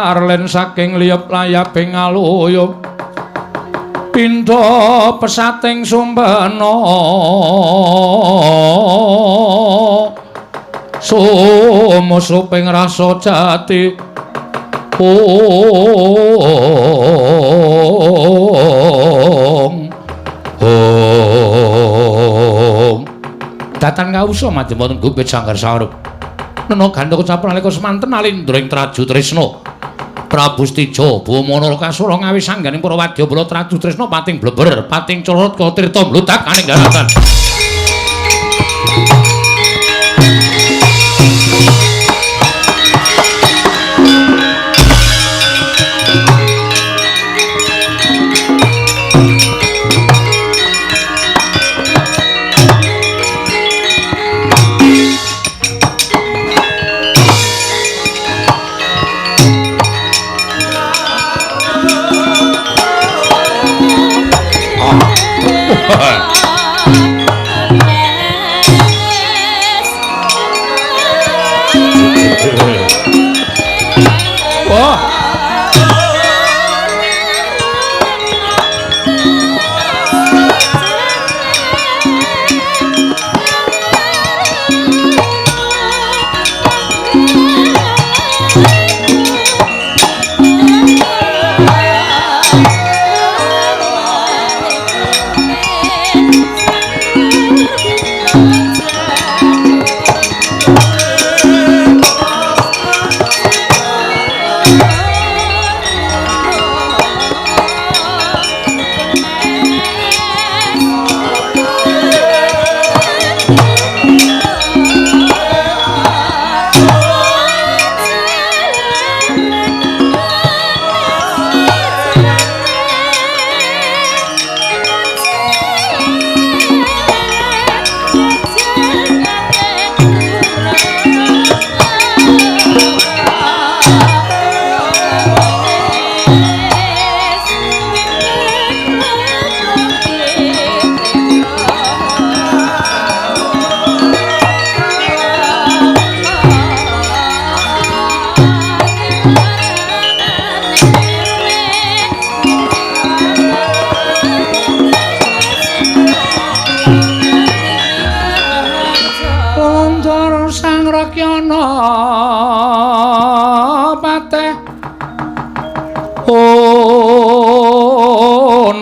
arlen saking liyep layaping aluyup pindha pesating sumbana sumusuping rasa jati datan kausa madya wonten gupit sanggar sarup nena gandha kecapur nalika semanten alindra ing Traju Trisna Prabu Stija Bamana Kasura ngawi sangganing para wadyabala Traju Trisna pating bleber pating corot kala tirta mlutak kaning daratan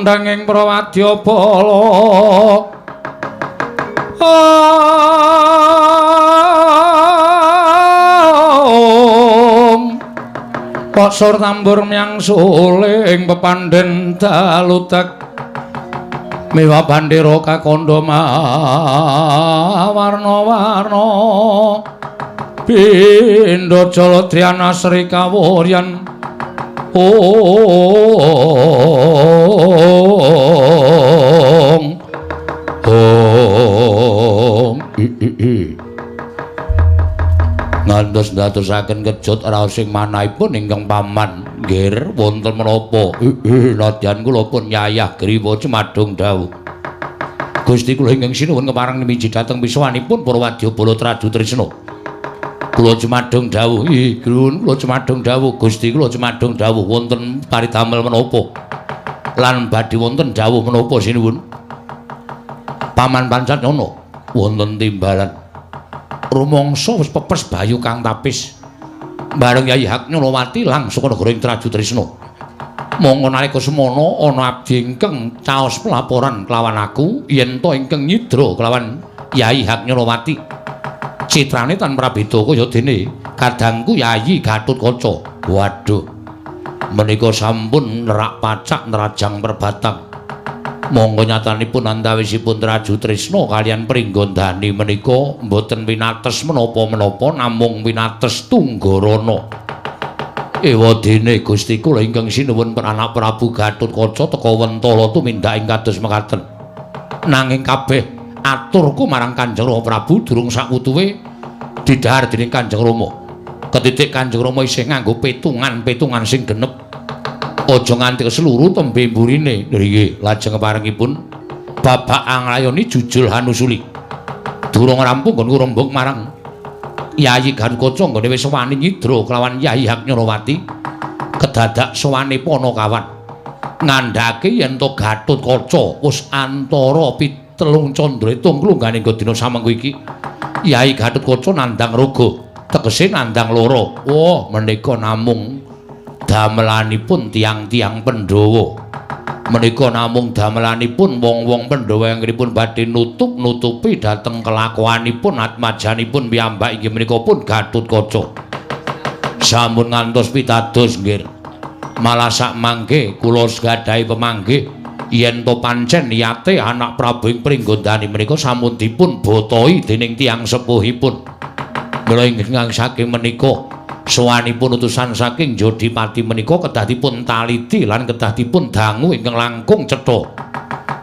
Ndanging Prawadyabala kok sur tambur miyang suling pepandhen dalutek miwa bandera kakandha warna-warna pindha Jaladhyana Sri Kawuryan ngantos ndadosaken kejut raosing manahipun ingkang paman nggih wonten menapa nadyan kula pun nyayah griwa cemadung dawuh Gusti kula ingkang sinuwun kepareng miji dhateng piswanipun para wadyabala Traju Trisna kula cemadung dawuh kula cemadung dawuh Gusti kula cemadung dawuh wonten paridamel menapa lan badhe wonten dawuh menapa sinuwun Paman Pancanyana wonten timbalan rumangsa wis pepes bayu kang tapis bareng Yayi Haknyalawati langsung negara ing Traju Trisna monggo nalika semana ana abdi ingkang caos pelaporan kelawan aku yen to ingkang nyidra kelawan Yayi Haknyalawati citrane tan prabeda kaya dene kadangku Yayi Gatotkaca waduh menika sampun nerak pacak nerajang perbatang monggo nyatanipun antawisipun Traju Trisna kaliyan Pringgondani menika mboten winates menapa-menapa namung winates Tunggarana. Ewadene Gusti kula ingkang sinuwun anak Prabu Gatotkaca teka Wentala tumindak ing kados mekaten. Nanging kabeh aturku marang Kanjeng Rama Prabu durung sakutuwe didhahar dening Kanjeng Rama. Ketitik Kanjeng Rama isih nganggo petungan sing genep. Aja nganti keseluruh tembe mburine. Nggih, lajeng keparengipun babak anglayoni jujul hanusuli. Durung rampung nggon rembug marang Yayi Gatotkaca nggone wis wani nyidra kelawan Yayi Haknyalawati. kedadak sowane Panakawan ngandhake yen to Gatotkaca wis antara pitelung candra itung klungganing dina samengko iki Yai Gatotkaca nandhang raga tegese nandhang lara. Wah, menika namung damelanipun tiang-tiang Pandhawa. Menika namung damelanipun wong-wong Pandhawa ingkangipun badhe nutup-nutupi dhateng kelakuanipun atmajanipun piyambak inggih menika pun Gatotkaca. Sampun ngantos pitados nggih. Malah sak mangke kula gadhahi pemanggih yen to pancen niyate anak Prabu ing Pringgondani menika sampun dipun botohi dening tiyang sepuhipun. Mula ingkang saking menika sowanipun utusan saking Jodipati menika kedah dipun taliti lan kedah dipun dangu ingkang langkung cetha.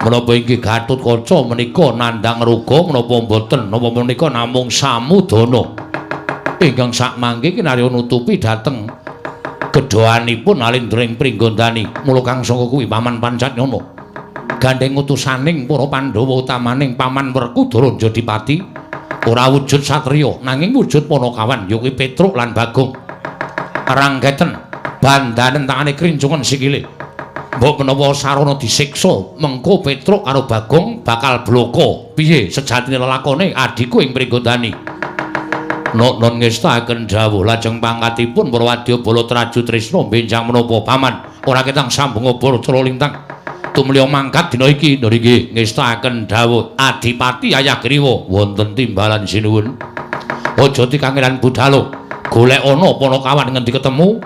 Menapa inggih Gatotkaca menika nandhang raga menapa mboten napa menika namung samudana ingkang sakmangke kinarya nutupi dhateng gedhoanipun Alendra Pringgondani. Mula kang sangka kuwi Paman Pancatnyana gandeng utusaning para Pandhawa utamaning Paman Werkudara Jodipati ora wujud satriya nanging wujud Panakawan ya kuwi Petruk lan Bagong. Ranggeten bandanen tangane krincungan sikile. Mbok menawa sarana disiksa mengko Petruk karo Bagong bakal bloko. Piye sejatine lelakone adhiku ing Pringgondani. Non ngestaken dawuh lajeng pangkatipun para wadya Balatraju Trisna benjang menapa Paman ora ketang sambung Balacara Lintang. Tumliya mangkat dina iki nggih ngestaken dawuh Adipati Ayagriwa wonten timbalan sinuwun. Aja dikangelan budhalo. Golek ana Panakawan ngendi ketemu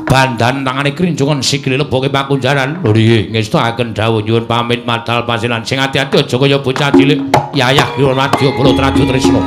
bandan tangane krincungan sikile leboke pakunjaran. Nggih ngestaken dawuh nyuwun pamit madhal pasilan sing ati-ati aja kaya bocah cilik. Ayagriwa Wadya Balatraju Trisna.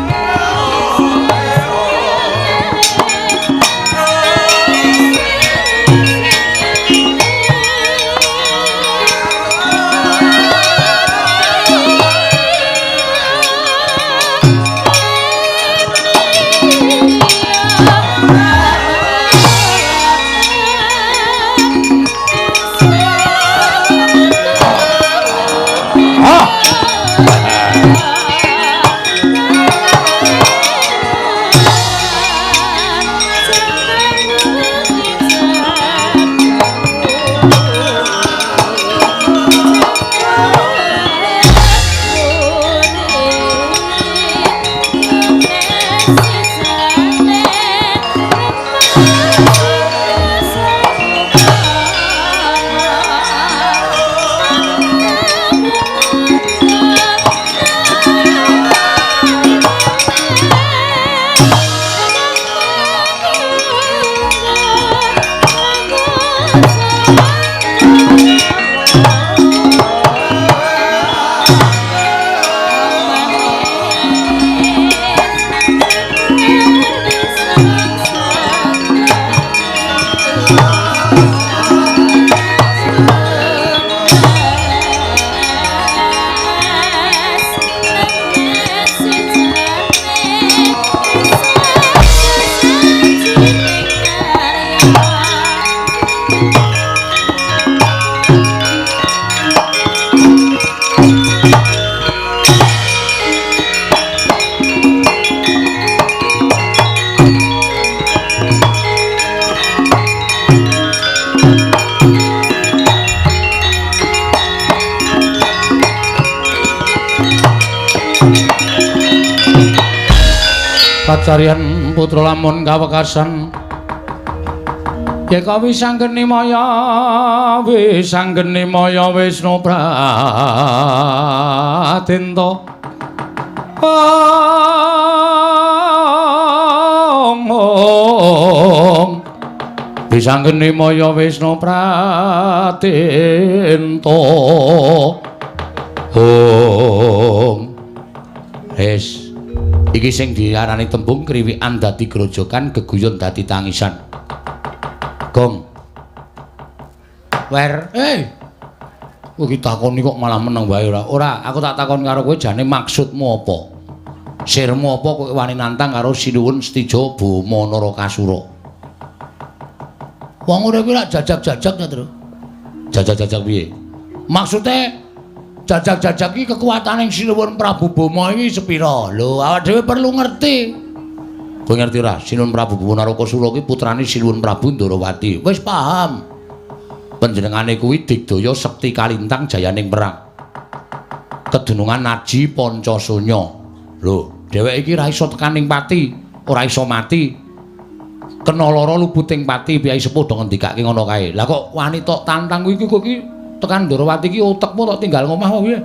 Pacarian putra lamun kawekasan Yeka wisanggeni maya Wisnu Pratenta Wisanggeni maya Wisnu Pratenta Iki sing diarani tembung kriwikan dadi grojokan, geguyon dadi tangisan. Gong. Wer, kowe iki takoni kok malah meneng wae ora. Ora, aku tak takon karo kowe jane maksudmu apa? Sirmu apa kowe wani nantang karo Sinuwun Setija Bama Narakasura? Wong urip lak jajak-jajak ta, Tru? Jajak-jajak piye? Maksude jajak-jajak iki kekuataning Sinuwun Prabu Bama iki sepira? Lho, awak dhewe perlu ngerti. Kowe ngerti ora? Sinuwun Prabu Buwanaraka Sura kuwi putrane Sinuwun Prabu Ndarawati. Wis paham. Panjenengane kuwi digdaya sekti kalintang jayaning perang. Kedunungan Naji Pancasanya. Lho, dheweke iki ra iso tekan ning pati, ora iso mati. Kena lara lubuting pati piyai sepuh do ngendikake ngono kae. Lah kok wani tok tantang kuwi kok iki tekan Ndarawati iki utekmu tok tinggal ngomah wae piye?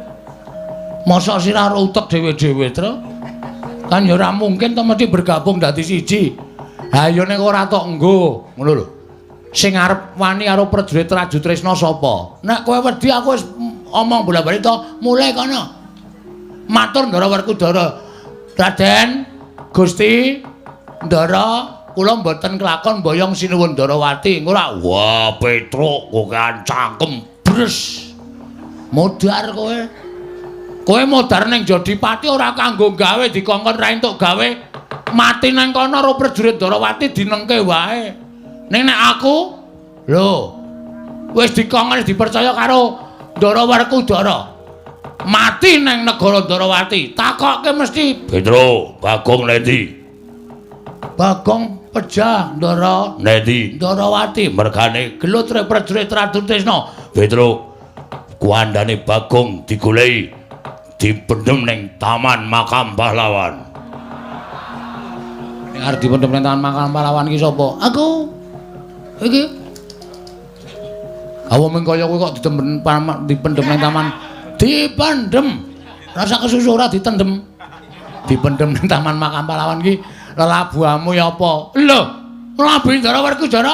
Mosok sira karo utek dhewe-dhewe, Tru? Kan ya ora mungkin to mesti bergabung dadi siji. Ha ya nek ora tok nggo, ngono lho. Sing arep wani karo prajurit Raju Tresna sapa? Nek kowe wedi aku wis omong bola-bali to, mulai kono. Matur Ndara Werkudara. Raden, Gusti Ndara, kula mboten kelakon boyong Sinuwun Ndarawati. Ora, wah Petruk kok kan cangkem bres. Modar kowe. Kowe modar ning Jodipati ora kanggo gawe dikongkon ra entuk gawe. Mati nang kono karo prajurit Ndarawati dinengke wae. Ning nek aku lho wis dikongkon dipercaya karo Ndara Werkudara. Mati nang negara Ndarawati, takokke mesti Petro, Bagong Nendi. Bagong pejah Ndara Nendi. Ndarawati mergane gelut prajurit Ratu Tresna. Petro, kuandane Bagong digoleki dipendhem ning Taman Makam Pahlawan. Ning arep dipendhem ning Taman Makam Pahlawan iki sapa? Aku. Iki. Awo mung kaya kowe kok dipendhem ning taman. Dipendhem. Rasa kesusu ora ditendhem. Dipendhem ning Taman Makam Pahlawan iki lelabuhamu ya apa? Lho, Prabu Ndara Werkudara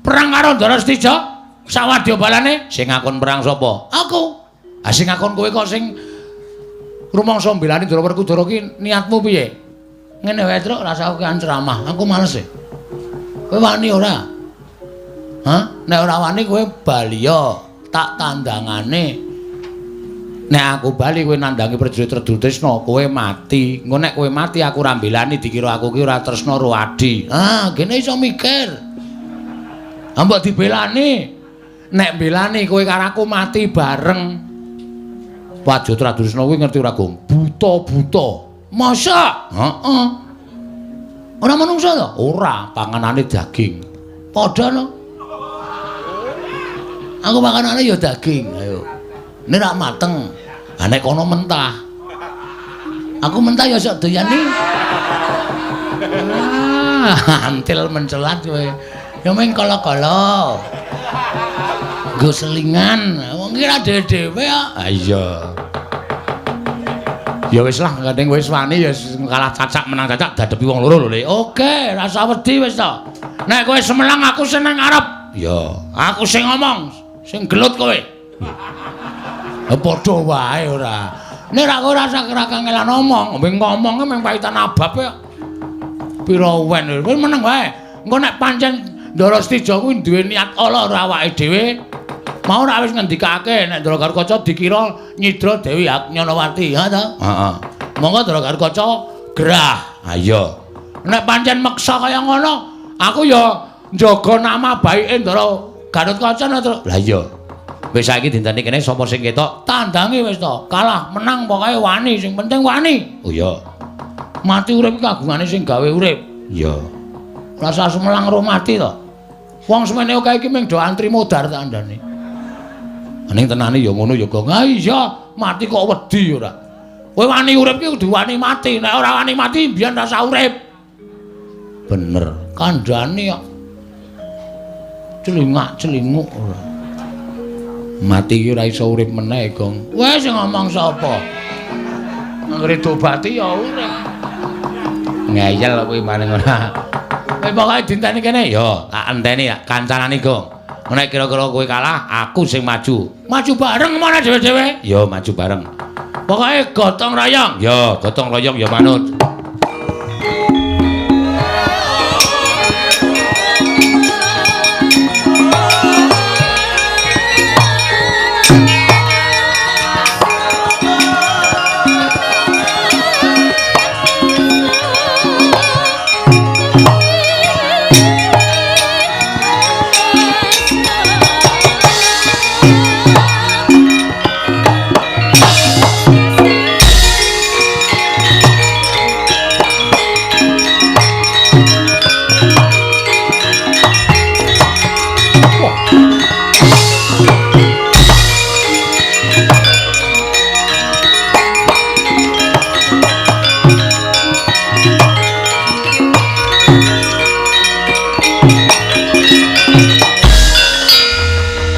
perang karo Ndara Stija. Sawadya balane sing ngakon perang sapa? Aku. Ah sing ngakon kowe kok sing rumangsa mbelani Ndara Werkudara ki niatmu piye? Ngene wae, Truk, rasa aku kan ceramah. Aku males e. Kowe wani ora? Hah? Nek ora wani kowe baliya, tak tandangane. Nek aku bali kowe nandangi prajurit Ratu Tresna, kowe mati. Engko nek kowe mati aku ora mbelani dikira aku ki ora tresna karo Adi. Ah, kene iso mikir. Ambek dibelani. Nek mbelani kowe karo aku mati bareng. Wajut Ratu Tresna kuwi ngerti ora, Gong? Buta-buta. Masa? Heeh. Ora manungsa to? Ora, panganane daging. Padha no. Aku makanane ya daging, ayo. Nek rak mateng, ha nek kono mentah. Aku mentah ya sok doyane. Antil mencelat kowe. Ya meng kala-kala. Nggo selingan, wong iki ra dhewe-dhewe ya. Ha iya. Ya wis lah, kadang wis wani ya kalah cacak menang cacak dadepi wong loro lho, Le. Oke, rasa wedi wis to. Nek kowe semelang aku seneng arep. Ya, aku sing ngomong, sing gelut kowe. Padha wae ora. Nek ra ora sak kangelan ngomong, mbeng ngomong meng paitan abab ya. Pira wen, wis meneng wae. Engko nek pancen Ndara Stija kuwi duwe niat ala ora awake dhewe, mau ora wis ngendikake nek Ndara Garkaca dikira nyidra Dewi Agnyawati, ha ta? Heeh. Monggo Ndara Garkaca gerah. Ha iya. Nek pancen meksa kaya ngono, aku ya njaga nama baike Ndara Garkaca terus. Lah iya. Wis saiki dinteni kene sapa sing ketok, tandangi wis to. Kalah, menang pokoke wani, sing penting wani. Oh iya. Mati urip kagungane sing gawe urip. Iya. Rasa semelang ro mati to. Wong semene kae iki mung do antri modar tak andane. Ning tenane ya ngono ya, Gong. Ah iya, mati kok wedi ora. Kowe wani urip ki kudu wani mati. Nek ora wani mati mbiyen rasa urip. Bener, kandhane kok celingak-celinguk ora. Mati ki ora iso urip meneh, Gong. Wes sing ngomong sapa? Anggere dobati ya urip. Ngeyel kuwi maning ora. Kowe pokoke dinteni kene ya, tak enteni ya kancanane, Gong. Nek kira-kira kowe kalah, aku sing maju. Maju bareng mana dhewe-dhewe? Ya maju bareng. Pokoke gotong royong. Ya, gotong royong ya manut.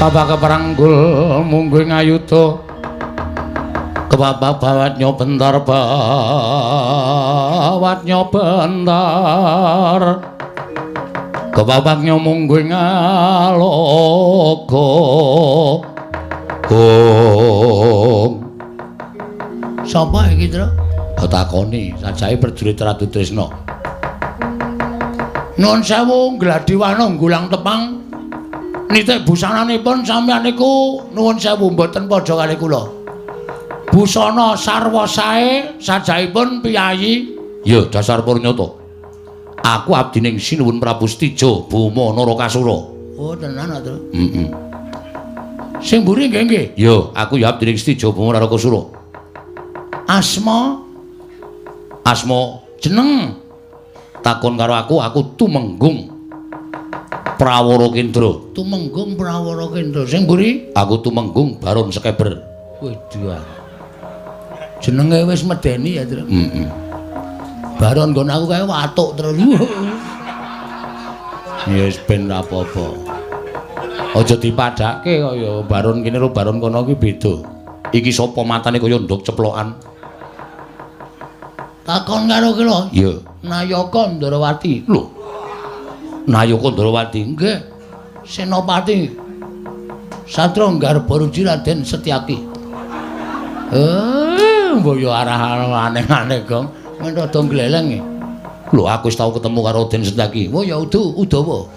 Bapak keperanggul mungguing ayuda kebapak bawatnya bentar bawatnya bentar kebabaknya mungguing aloka sapa iki Tru? Takoni sajae prajurit Ratu Trisna. Nuwun sewu Gladiwana nggulang tepang nitik busananipun sampeyan niku nuwun sewu mboten padha kali kula. Busana sarwa sae sajaipun piyayi ya dasar Purnyata. Aku abdining Sinuwun Prabu Stijo Buma Narakasura. Oh tenan to? Heeh. Sing mburi nggih nggih. Ya, aku ya abdining Stijo Buma Narakasura. Asma jeneng takon karo aku Tumenggung Prawara Kendra. Tumenggung Prawara Kendra. Sing mburi? Aku Tumenggung Baron Sekeber. Waduh. Jenenge wis medeni ya, Tru. Heeh. Baron nggon aku kae watuk terus. Ya wis ben apa-apa. Aja dipadhake kaya baron kene karo baron kono iki beda. Iki sapa matane kaya nduk ceplokan. Takon karo kula. Iya. Nayaka Ndarawati. Lho. Nayaka Ndarawati nggih. Senopati Satya Garbaruji Raden Setyaki. Mboyo arah aneh-aneh, Gong. Men rada gleleng. Lho, aku wis tau ketemu karo Raden Setyaki. Oh ya Udawa.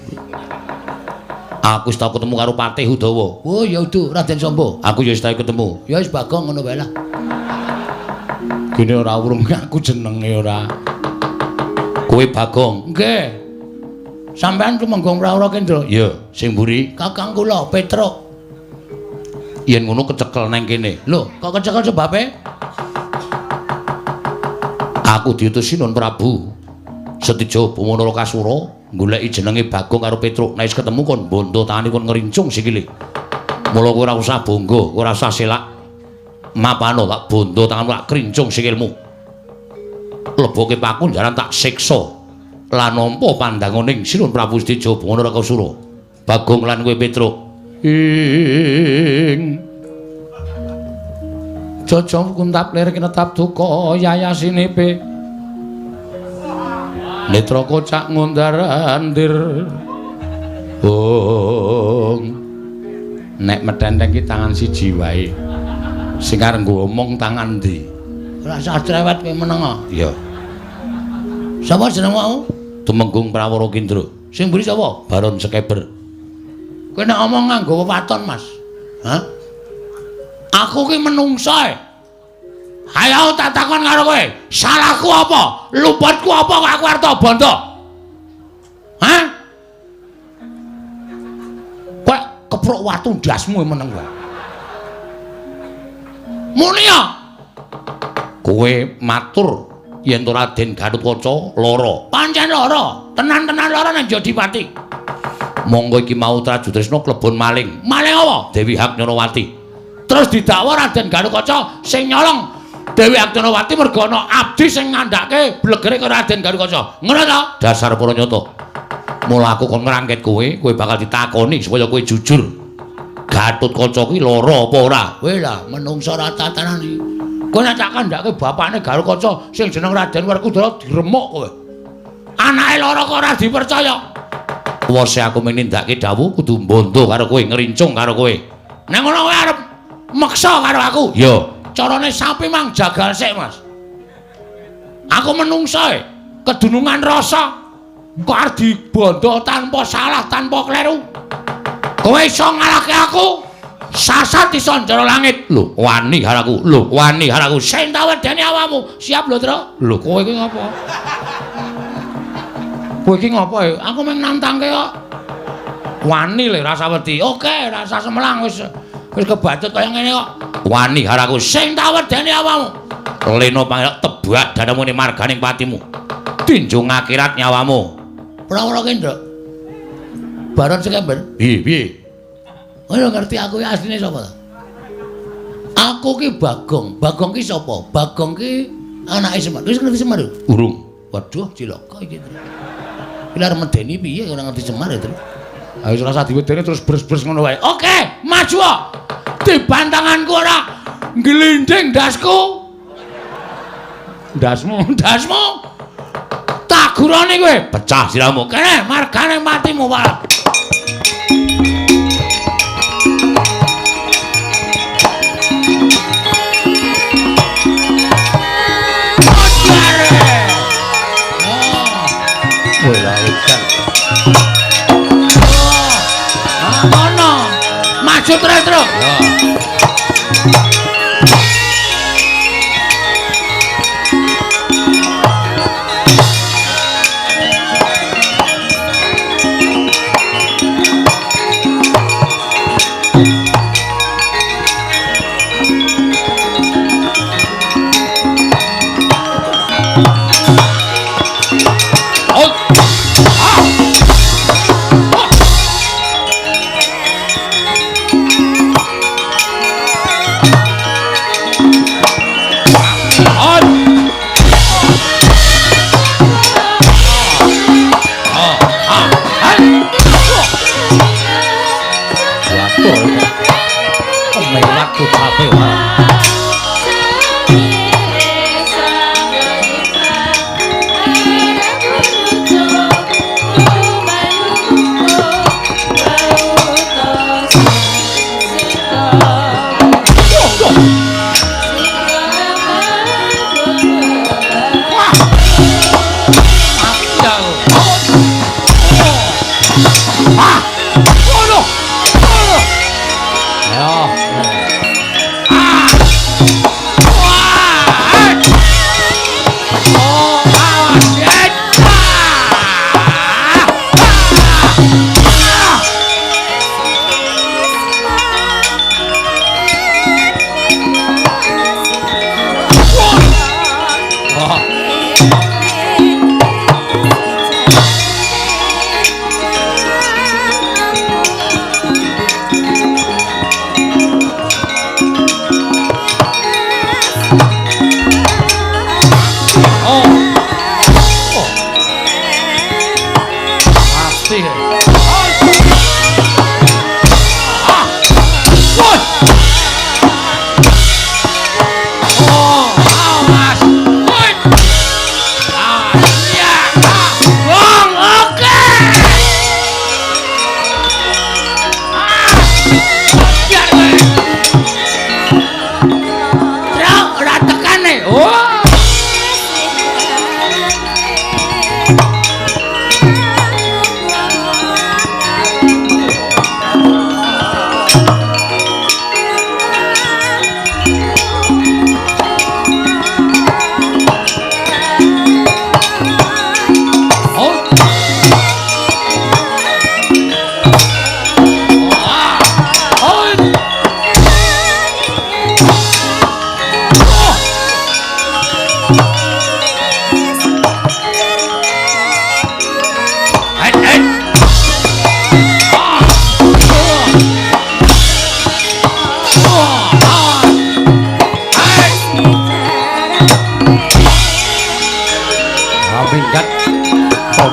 Aku wis tau ketemu karo Patih Udawa. Oh ya Raden Samba. Aku ya wis tau ketemu. Ya wis Bagong ngono wae lah. Kene ora urung aku jenenge ora. Kowe Bagong? Nggih. Sampeyan Tumenggung Prawara Kendra? Iya, sing mburi kakang kula Petruk. Yen ngono kecekel nang kene. Lho, kok kecekel sebabe? Aku diutus Sinuwun Prabu Setija Buma Narakasura goleki jenenge Bagong karo Petruk. Nek wis ketemu kon bondo tangane kon ngerincung sikile. Mula kowe ora usah bonggo, ora usah selak. Mapano tak bondo tanganmu tak krincung sikilmu. Leboke paku jaran tak siksa. Lan nampa pandanganing Sinuwun Prabu Setija Buma Narakasura. Bagong lan kowe Petruk. Ing Jajang kuntap lir kinetap duka yayasinepe. Netra kocak ngundarandir. Nek medhenteng ki tangan siji wae. Sing arep ngomong tangan ndi? Ora usah cerewet kowe menenga. Iya. Sapa jeneng mau? Tumenggung Prawara Kendra. Sing mburi sapa? Baron Sekeber. Kowe nek omong nganggo wewaton, Mas. Hah? Aku ki menungsa. Ayo tak takon karo kowe. Salahku apa? Luputku apa kok aku arep bondo? Hah? Kowe keprok watu ndasmu meneng kowe. Muni ya. Kowe matur yen to Raden Gatotkaca lara. Pancen lara. Tenan-tenan lara nang Jodipati. Monggo iki mau Traju Trisna klebon maling. Maling apa? Dewi Haknyarawati. Terus didakwa Raden Gatotkaca sing nyolong Dewi Haknyarawati merga ana abdi sing ngandhake blegere karo Raden Gatotkaca. Ngono ta? Dasar Puranyata. Mula aku kon ngrangket kowe bakal ditakoni supaya kowe jujur. Gatotkaca kuwi lara apa ora? Kowe lah menungsa ra tatanan iki. Kowe nek tak kandhake bapakne Gatotkaca sing jeneng Raden Werkudara diremuk kowe. Anake lara kok ora dipercaya. Wose aku nindakake dawuh kudu mbondo karo kowe, ngerincung karo kowe. Nek ngono kowe arep meksa karo aku? Yo. Carane sapi mang jagal sik, Mas. Aku menungsa kedunungan rasa kok arep dibondo tanpa salah, tanpa kleru. Kowe iso ngalahke aku? Sasat iso njero langit. Lho, wani karo aku. Lho, wani karo aku. Sing tak wedeni awakmu. Siap lho, Tru. Lho, kowe iki ngopo? Kowe iki ngopo? Aku mung nantangke kok. Wani le rasa wedi. Oke, rasa semelang wis kebacut kaya ngene kok. Wani karo aku sing tak wedeni awakmu. Lena pangelok tebak dadamu ning marganing patimu. Tinjung akhirat nyawamu. Prawara Kendra. Baron Sekeber. Piye? Kowe ngerti aku iki asline sapa ta? Aku ki Bagong. Bagong ki sapa? Bagong ki anake Semar. Wis ngerti Semar? Urung. Waduh, cilaka iki. Iki arep medeni piye ora ngerti Semar ya, Tru? Ayo ora usah diwedeni terus bres-bres ngono wae. Oke, maju. Dibantanganku ora nglinding dasku. Dasmu. Tak guroni kowe, pecah siramu. Kene margane matimu, Pak. Ngono. Maju terus.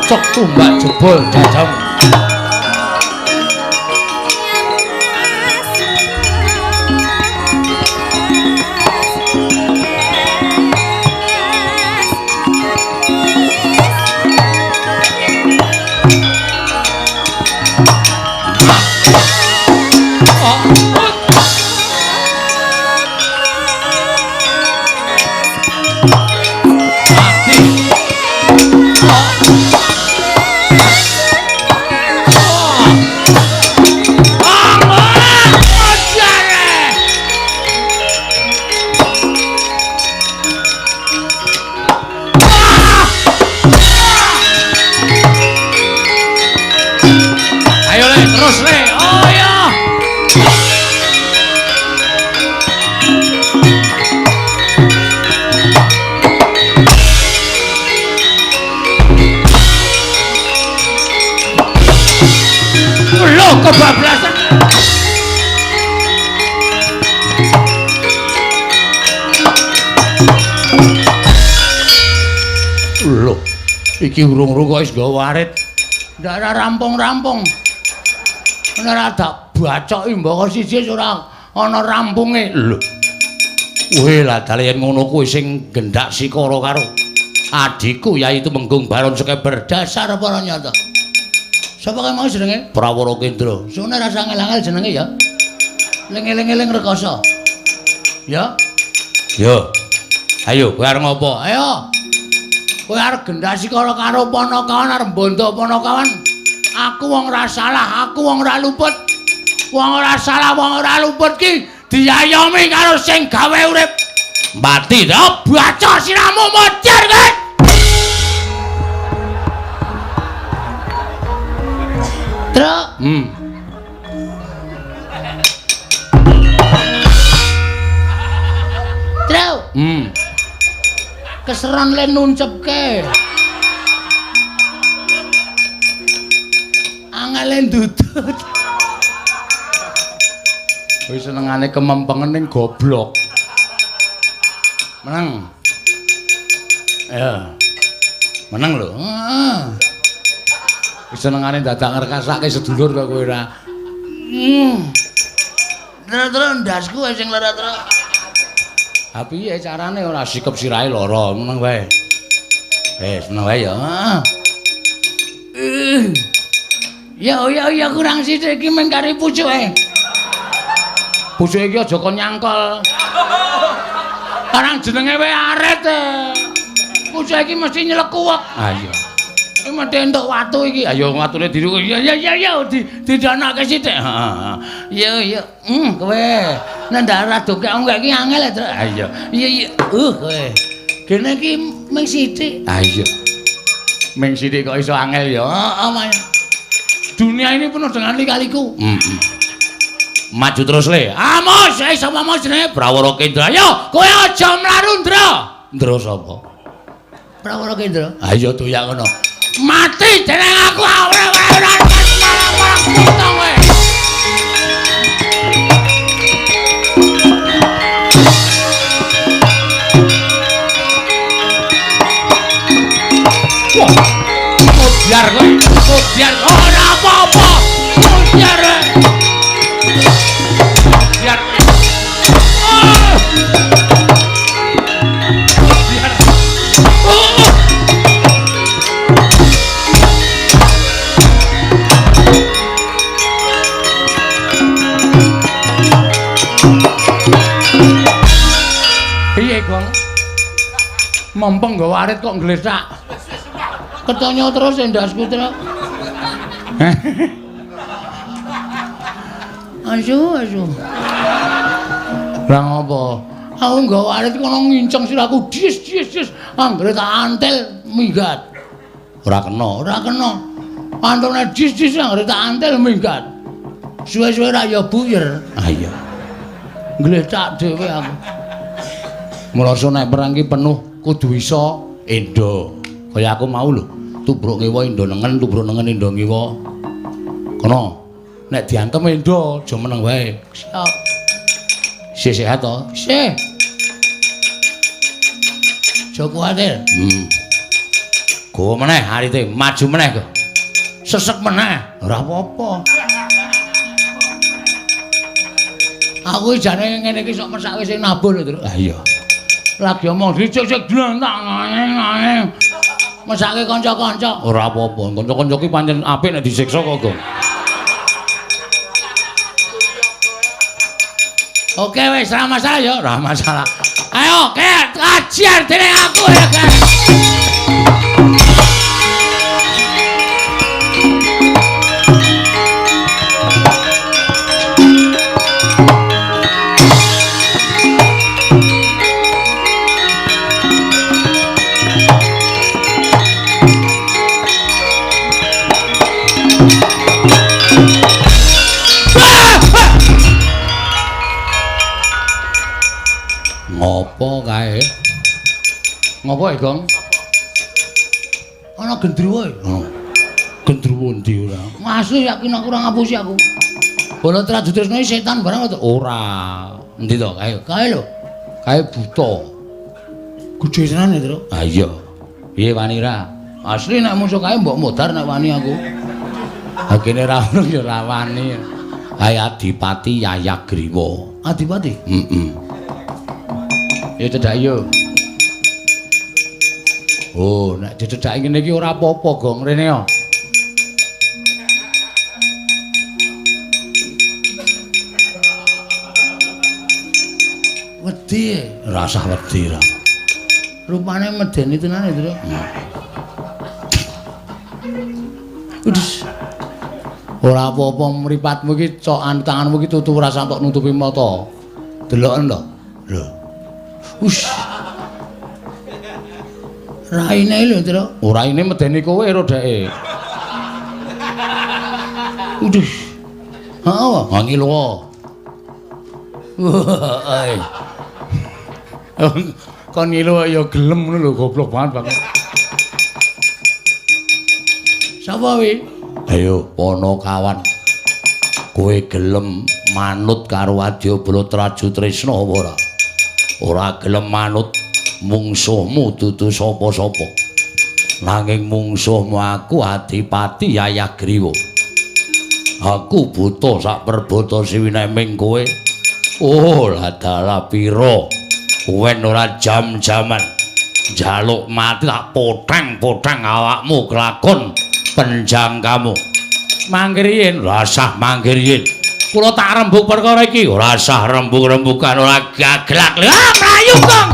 cocok tumbak jebol jajam. Kebablasan. Lho, iki urung-urung kok wis nggawa warit. Ndak rampung-rampung. Ora tak bacoki mbaka siji ora ana rampunge. Lho. Kowe lah dalen ngono kuwi sing gendak sikara karo adikku yaitu Menggung Baron Sekeber dasar para nyata. Sapa kae mau jenenge? Prawara Kendra. Sune rasa ngel-ngel jenenge ya. Ling-eling rekoso. Ya. Yo. Ayo, kowe arep ngopo? Ayo. Kowe arep gendak sikara karo Panakawan arep bondo Panakawan. Aku wong ora salah, aku wong ora luput. Wong ora salah, wong ora luput ki diayomi karo sing gawe urip. Mati ta baca siramu mocer kowe. Truk. Truk. Keseran le nuncepke. Angelen dudut. Wis senengane kemempengen ning goblok. Menang. Ya. Menang lho. Heeh. Wis senengane dadak ngrekasake sedulur kok kowe ora. Terus ndasku sing lara terus. Ha piye carane ora sikep sirahe lara, meneng wae. Seneng wae ya. Ya kurang sithik iki mung kari pucuke. Pucuke iki aja kon nyangkol. Karang jenenge wae arit. Pucuke iki mesti nyelekuwek. Ha iya. Iki mesti entuk watu iki. Ayo watune diru. Ya didanake sithik. Heeh. Ya. Kowe nek ndak doke enggak iki angel ya, Truk. Ha iya. Iya. Kowe. Kene iki mung sithik. Ha iya. Mung sithik kok iso angel ya. Heeh. Dunia ini penuh dengan lika-liku. Maju terus le. Amos, sapa mau jenenge? Prawara Kendra. Yo, kowe aja mlaru, Ndra. Ndra sapa? Prawara Kendra. Ha iya doyak ngono. Mati jeneng aku ora malang putong kowe. Biar kowe, biar ora apa-apa. Biar. Biar. Biar. Piye, Gong? Mumpung nggawa arit kok nglesak. Ketonyo terus endasku terus. Asu. Lah ngopo? Aku nggawa arit kono nginceng siraku dis. Anggere tak antel minggat. Ora kena. Antone dis anggere tak antel minggat. Suwe-suwe ra ya buyer. Ah iya. Ngletak dhewe aku. Mula nek perang ki penuh kudu iso endo. Kaya aku mau lho. Tubruk ngewa endo nengen, tubruk nengen endo ngewa. Kono. Nek diantem endo, aja meneng wae. Siap. Sehat to? Sih. Aja kuwatir. Go meneh arite, maju meneh kok. Sesek meneh, ora apa-apa. Aku jane ngene iki sok mesake sing nabur lho, Tru. Ah iya. Lagi omong dicek-cek dlantang. Mesake kanca-kanca. Ora apa-apa, kanca-kanca ki pancen apik nek disiksa kok, Gong. Oke wis, ora masalah ya, ora masalah. Ayo, kajian dening aku ya, Kak. Ngopo kae? Ngopo e, Gong? Ana gendruwo e. Gendruwo ndi ora? Masih yakin aku ora ngapusi aku. Bola Tradutresna setan barang to? Ora. Endi to? Kae lho. Kae buta. Gedhe senane, Tru. Ha iya. Piye wani ra? Asli nek musuh kae mbok modar nek wani aku. Ha kene ra ono ya ra wani. Hai Adipati Yayagriwa. Adipati. Heeh. Ya cedak yo. Oh, nek dicedhaki ngene iki ora apa-apa, Gong. Rene yo. Wedi. Rasah wedi ra. Rupane medeni tenan itu. Udus. Ora apa-apa mripatmu iki cokan tanganmu iki tutu ora sampe nutupi mata. Deloken to. Lho. Us. Raine lho, Tru. Ora ini medeni kowe ro dheke. Udus. Heeh. Ha ngiluwa. Wah. Kon ngilu ya gelem ngono lho, goblok banget. Sapa wi? Ayo Panakawan. Kowe gelem manut karo Wadyabala Traju Tresna apa ora? Ora gelem manut mungsuhmu dudu sapa-sapa. Nanging mungsuhmu aku Adipati Yayagriwa. Aku buta sak perbata siwineming kowe. Oh, ladala pira? Wen ora jam-jaman. Jaluk mati tak potang-potang awakmu kelakon penjangkamu. Manggriyen rasah manggriyen. Kula tak rembug perkara iki ora sah rembug-rembugan ora gaglak. Lah mlayu kok.